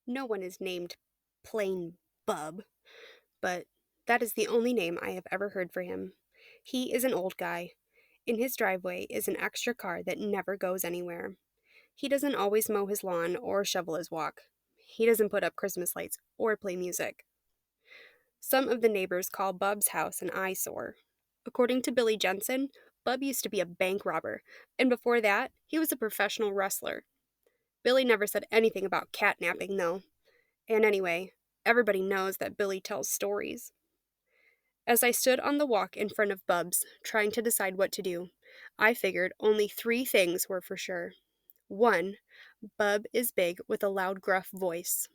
No one is named plain Bub, but that is the only name I have ever heard for him. He is an old guy. In his driveway is an extra car that never goes anywhere. He doesn't always mow his lawn or shovel his walk. He doesn't put up Christmas lights or play music. Some of the neighbors call Bub's house an eyesore. According to Billy Jensen, Bub used to be a bank robber, and before that, he was a professional wrestler. Billy never said anything about catnapping, though. And anyway, everybody knows that Billy tells stories. As I stood on the walk in front of Bub's, trying to decide what to do, I figured only three things were for sure. 1. Bub is big with a loud, gruff voice.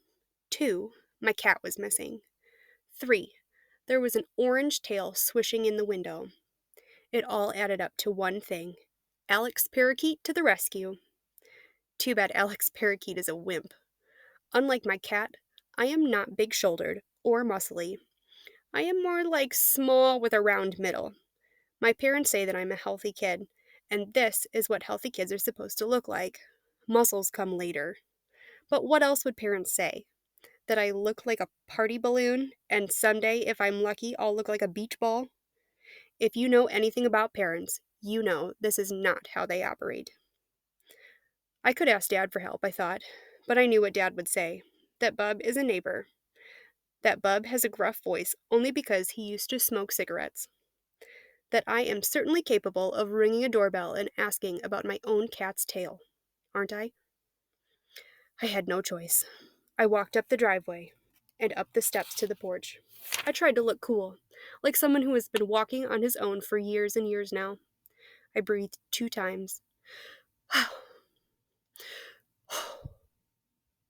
2. My cat was missing. 3. There was an orange tail swishing in the window. It all added up to one thing. Alex Parakeet to the rescue. Too bad Alex Parakeet is a wimp. Unlike my cat, I am not big-shouldered or muscly. I am more like small with a round middle. My parents say that I'm a healthy kid, and this is what healthy kids are supposed to look like. Muscles come later. But what else would parents say? That I look like a party balloon, and someday, if I'm lucky, I'll look like a beach ball? If you know anything about parents, you know this is not how they operate. I could ask Dad for help, I thought, but I knew what Dad would say. That Bub is a neighbor. That Bub has a gruff voice only because he used to smoke cigarettes. That I am certainly capable of ringing a doorbell and asking about my own cat's tail. Aren't I? I had no choice. I walked up the driveway and up the steps to the porch. I tried to look cool, like someone who has been walking on his own for years and years now. I breathed 2 times.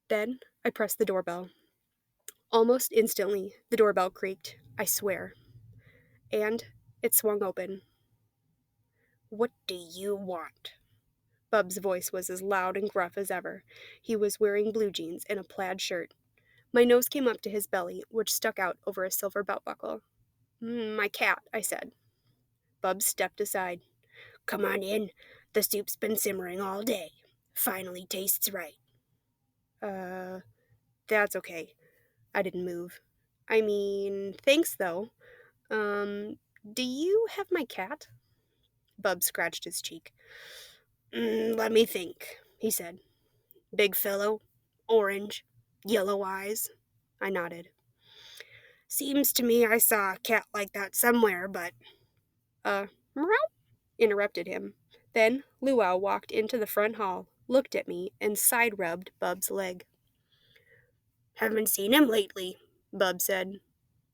Then I pressed the doorbell. Almost instantly, the doorbell creaked, I swear. And it swung open. "What do you want?" Bub's voice was as loud and gruff as ever. He was wearing blue jeans and a plaid shirt. My nose came up to his belly, which stuck out over a silver belt buckle. My cat," I said. Bub stepped aside. "Come on in. The soup's been simmering all day. Finally tastes right." Uh, that's okay. I didn't move. I mean, thanks though. Do you have my cat? Bub scratched his cheek. Let me think, he said. "Big fellow, orange, yellow eyes." I nodded. "Seems to me I saw a cat like that somewhere, but..." Meow, interrupted him. Then Luau walked into the front hall, looked at me, and side-rubbed Bub's leg. "Haven't seen him lately," Bub said.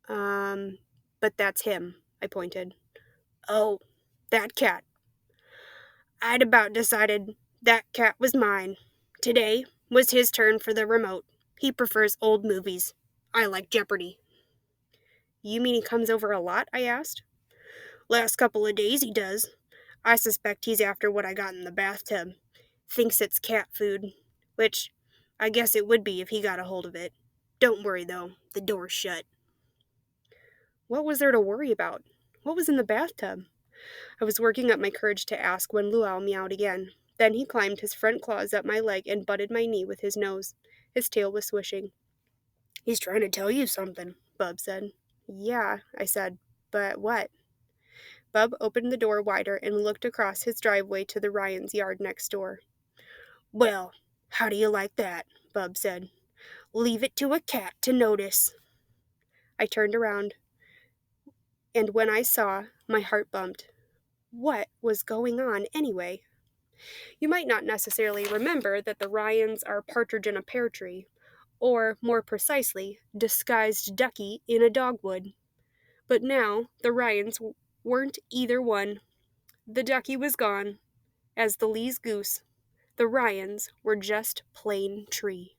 But that's him," I pointed. "Oh, that cat. I'd about decided that cat was mine. Today was his turn for the remote. He prefers old movies. I like Jeopardy." "You mean he comes over a lot?" I asked. "Last couple of days he does. I suspect he's after what I got in the bathtub. Thinks it's cat food, which I guess it would be if he got a hold of it. Don't worry, though. The door's shut." What was there to worry about? What was in the bathtub? I was working up my courage to ask when Luau meowed again. Then he climbed his front claws up my leg and butted my knee with his nose. His tail was swishing. "He's trying to tell you something," Bub said. "Yeah," I said. "But what?" Bub opened the door wider and looked across his driveway to the Ryans' yard next door. "Well, how do you like that?" Bub said. "Leave it to a cat to notice." I turned around, and when I saw, my heart bumped. What was going on anyway? You might not necessarily remember that the Ryans are partridge in a pear tree, or, more precisely, disguised ducky in a dogwood. But now the Ryans weren't either one. The ducky was gone. As the Lee's goose, the Ryans were just plain tree.